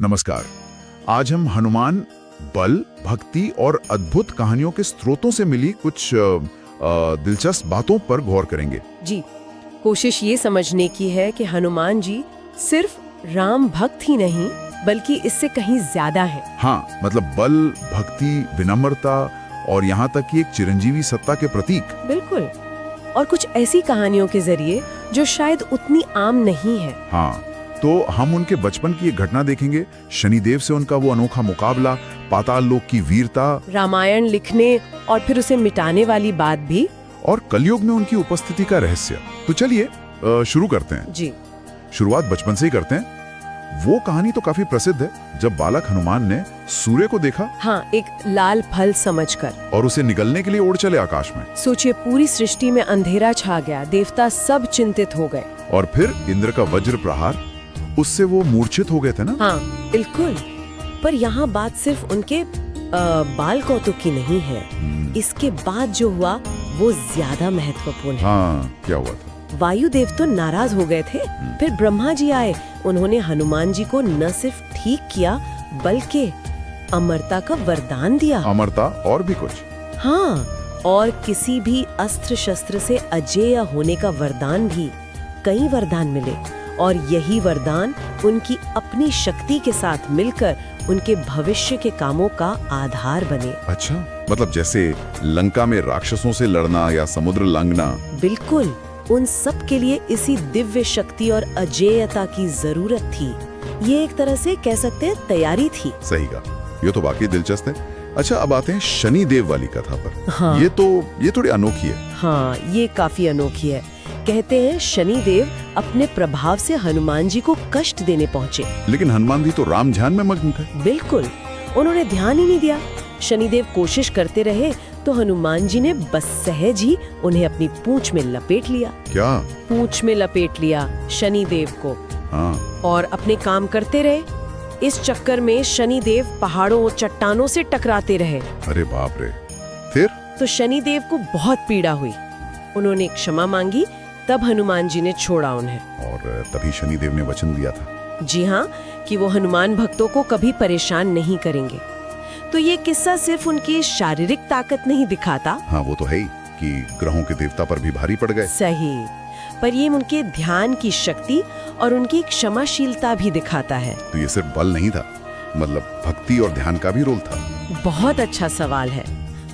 नमस्कार। आज हम हनुमान बल, भक्ति और अद्भुत कहानियों के स्रोतों से मिली कुछ दिलचस्प बातों पर गौर करेंगे। जी, कोशिश ये समझने की है कि हनुमान जी सिर्फ राम भक्त ही नहीं बल्कि इससे कहीं ज्यादा है। हाँ, मतलब बल, भक्ति, विनम्रता और यहाँ तक कि एक चिरंजीवी सत्ता के प्रतीक। बिल्कुल। और कुछ ऐसी कहानियों के जरिए जो शायद उतनी आम नहीं है। हाँ, तो हम उनके बचपन की एक घटना देखेंगे, शनिदेव से उनका वो अनोखा मुकाबला, पाताल लोक की वीरता, रामायण लिखने और फिर उसे मिटाने वाली बात भी, और कलयुग में उनकी उपस्थिति का रहस्य। तो चलिए शुरू करते हैं। जी, शुरुआत बचपन से ही करते हैं। वो कहानी तो काफी प्रसिद्ध है, जब बालक हनुमान ने सूर्य को देखा। हाँ, एक लाल फल समझकर, और उसे निगलने के लिए उड़ चले आकाश में। सोचिए, पूरी सृष्टि में अंधेरा छा गया, देवता सब चिंतित हो गए। और फिर इंद्र का वज्र प्रहार, उससे वो मूर्छित हो गए थे ना। हाँ, बिल्कुल। पर यहाँ बात सिर्फ उनके बाल कौतुक की नहीं है। इसके बाद जो हुआ वो ज्यादा महत्वपूर्ण है। हाँ, क्या हुआ था? वायुदेव तो नाराज हो गए थे। फिर ब्रह्मा जी आए, उन्होंने हनुमान जी को न सिर्फ ठीक किया बल्कि अमरता का वरदान दिया। अमरता और भी कुछ? हाँ, और किसी भी अस्त्र शस्त्र से अजेय होने का वरदान भी। कई वरदान मिले और यही वरदान उनकी अपनी शक्ति के साथ मिलकर उनके भविष्य के कामों का आधार बने। अच्छा, मतलब जैसे लंका में राक्षसों से लड़ना या समुद्र लांघना। बिल्कुल, उन सब के लिए इसी दिव्य शक्ति और अजेयता की जरूरत थी। ये एक तरह से कह सकते हैं तैयारी थी। सही कहा, ये तो वाकई दिलचस्प है। अच्छा, अब आते हैं शनिदेव वाली कथा पर। हाँ। ये थोड़ी अनोखी है। हाँ, ये काफी अनोखी है। कहते हैं शनिदेव अपने प्रभाव से हनुमान जी को कष्ट देने पहुँचे। लेकिन हनुमान जी तो राम ध्यान में मग्न थे। बिल्कुल, उन्होंने ध्यान ही नहीं दिया। शनिदेव कोशिश करते रहे तो हनुमान जी ने बस सहज ही उन्हें अपनी पूंछ में लपेट लिया। क्या? पूंछ में लपेट लिया शनिदेव को। हाँ। और अपने काम करते रहे। इस चक्कर में शनिदेव पहाड़ों, चट्टानों से टकराते रहे। अरे बाप रे। फिर? तो शनिदेव को बहुत पीड़ा हुई। उन्होंने क्षमा मांगी, तब हनुमान जी ने छोड़ा उन्हें। और तभी शनिदेव ने वचन दिया था। जी हाँ, कि वो हनुमान भक्तों को कभी परेशान नहीं करेंगे। तो ये किस्सा सिर्फ उनकी शारीरिक ताकत नहीं दिखाता। हाँ, वो तो है ही कि ग्रहों के देवता पर भी भारी पड़ गए। सही, पर ये उनके ध्यान की शक्ति और उनकी क्षमाशीलता भी दिखाता है। तो ये सिर्फ बल नहीं था, मतलब भक्ति और ध्यान का भी रोल था। बहुत अच्छा सवाल है।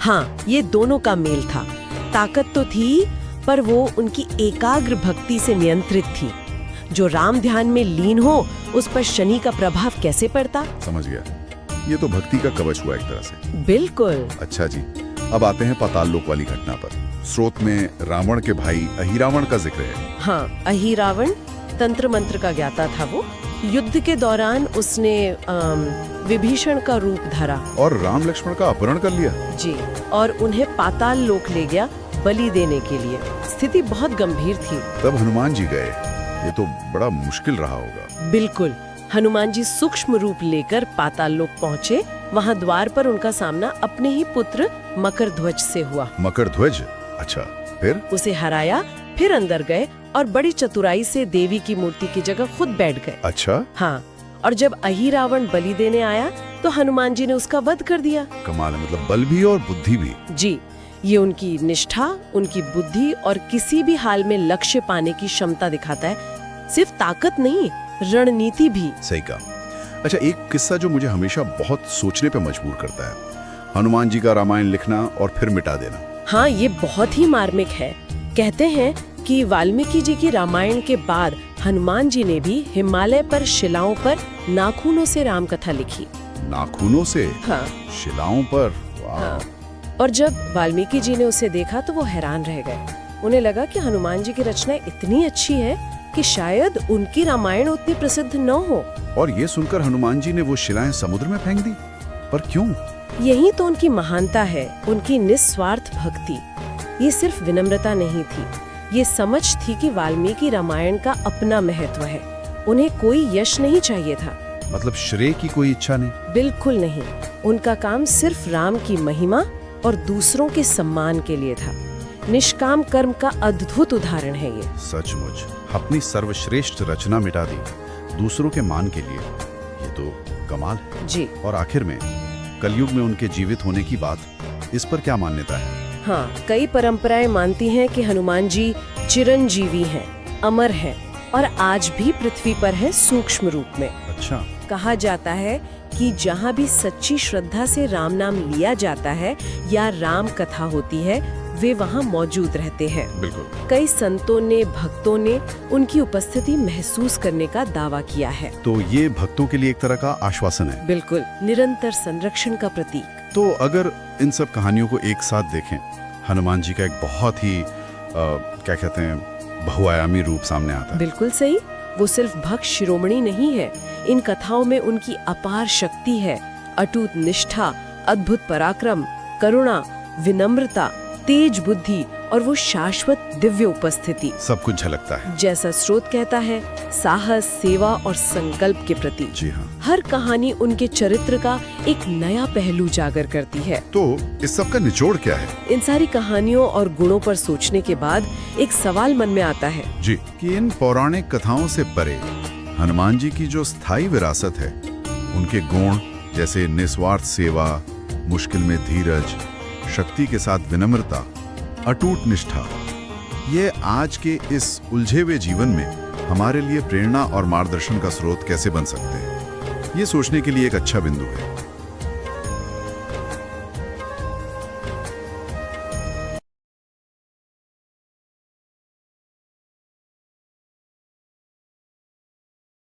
हाँ, ये दोनों का मेल था। ताकत तो थी, पर वो उनकी एकाग्र भक्ति से नियंत्रित थी। जो राम ध्यान में लीन हो, उस पर शनि का प्रभाव कैसे पड़ता? समझ गया, ये तो भक्ति का कवच हुआ एक तरह से। बिल्कुल। अच्छा जी, अब आते हैं पाताल लोक वाली घटना पर। स्रोत में रावण के भाई अहिरावण का जिक्र है। हाँ, अहिरावण तंत्र मंत्र का ज्ञाता था। वो युद्ध के दौरान उसने विभीषण का रूप धरा और राम लक्ष्मण का अपहरण कर लिया। जी, और उन्हें पाताल लोक ले गया बलि देने के लिए। स्थिति बहुत गंभीर थी। तब हनुमान जी गए। ये तो बड़ा मुश्किल रहा होगा। बिल्कुल। हनुमान जी सूक्ष्म रूप लेकर पाताल लोक पहुँचे। वहाँ द्वार पर उनका सामना अपने ही पुत्र मकर ध्वज से हुआ। मकर ध्वज? अच्छा, फिर? उसे हराया, फिर अंदर गए और बड़ी चतुराई से देवी की मूर्ति की जगह खुद बैठ गए। अच्छा। हाँ, और जब अहिरावण बलि देने आया तो हनुमान जी ने उसका वध कर दिया। कमाल है, मतलब बल भी और बुद्धि भी। जी, ये उनकी निष्ठा, उनकी बुद्धि और किसी भी हाल में लक्ष्य पाने की क्षमता दिखाता है। सिर्फ ताकत नहीं, रणनीति भी। सही कहा। अच्छा, एक किस्सा जो मुझे हमेशा बहुत सोचने पे मजबूर करता है, हनुमान जी का रामायण लिखना और फिर मिटा देना। हाँ, ये बहुत ही मार्मिक है। कहते हैं कि वाल्मीकि जी की रामायण के बाद हनुमान जी ने भी हिमालय पर शिलाओं पर नाखूनों से राम कथा लिखी। नाखूनों से? हाँ। शिलाओं पर? वाह। हाँ। और जब वाल्मीकि जी ने उसे देखा तो वो हैरान रह गए। उन्हें लगा कि हनुमान जी की रचना इतनी अच्छी है कि शायद उनकी रामायण उतनी प्रसिद्ध न हो। और ये सुनकर हनुमान जी ने वो शिलाएं समुद्र में फेंक दी। पर क्यों? यही तो उनकी महानता है, उनकी निस्वार्थ भक्ति। ये सिर्फ विनम्रता नहीं थी, ये समझ थी कि वाल्मीकि रामायण का अपना महत्व है। उन्हें कोई यश नहीं चाहिए था। मतलब श्रेय की कोई इच्छा नहीं? बिल्कुल नहीं। उनका काम सिर्फ राम की महिमा और दूसरों के सम्मान के लिए था। निष्काम कर्म का अद्भुत उदाहरण है ये। सचमुच, अपनी सर्वश्रेष्ठ रचना मिटा दी दूसरों के मान के लिए। ये तो कमाल है। जी और आखिर में कलयुग में उनके जीवित होने की बात, इस पर क्या मान्यता है? हाँ, कई परंपराएं मानती हैं कि हनुमान जी चिरंजीवी हैं, अमर हैं और आज भी पृथ्वी पर हैं सूक्ष्म रूप में। अच्छा। कहा जाता है कि जहाँ भी सच्ची श्रद्धा से राम नाम लिया जाता है या राम कथा होती है, वे वहाँ मौजूद रहते हैं। बिल्कुल। कई संतों ने, भक्तों ने उनकी उपस्थिति महसूस करने का दावा किया है। तो ये भक्तों के लिए एक तरह का आश्वासन है। बिल्कुल, निरंतर संरक्षण का प्रतीक। तो अगर इन सब कहानियों को एक साथ देखें, हनुमान जी का एक बहुत ही क्या कहते हैं, बहुआयामी रूप सामने आता है। बिल्कुल सही। वो सिर्फ भक्त शिरोमणि नहीं है, इन कथाओं में उनकी अपार शक्ति है, अटूट निष्ठा, अद्भुत पराक्रम, करुणा, विनम्रता, तेज बुद्धि और वो शाश्वत दिव्य उपस्थिति, सब कुछ झलकता है। जैसा स्रोत कहता है, साहस, सेवा और संकल्प के प्रति। जी हाँ। हर कहानी उनके चरित्र का एक नया पहलू जागर करती है। तो इस सब का निचोड़ क्या है? इन सारी कहानियों और गुणों पर सोचने के बाद एक सवाल मन में आता है जी, कि इन पौराणिक कथाओं से परे हनुमान जी की जो स्थायी विरासत है, उनके गुण जैसे निस्वार्थ सेवा, मुश्किल में धीरज, शक्ति के साथ विनम्रता, अटूट निष्ठा, ये आज के इस उलझे हुए जीवन में हमारे लिए प्रेरणा और मार्गदर्शन का स्रोत कैसे बन सकते हैं, ये सोचने के लिए एक अच्छा बिंदु है।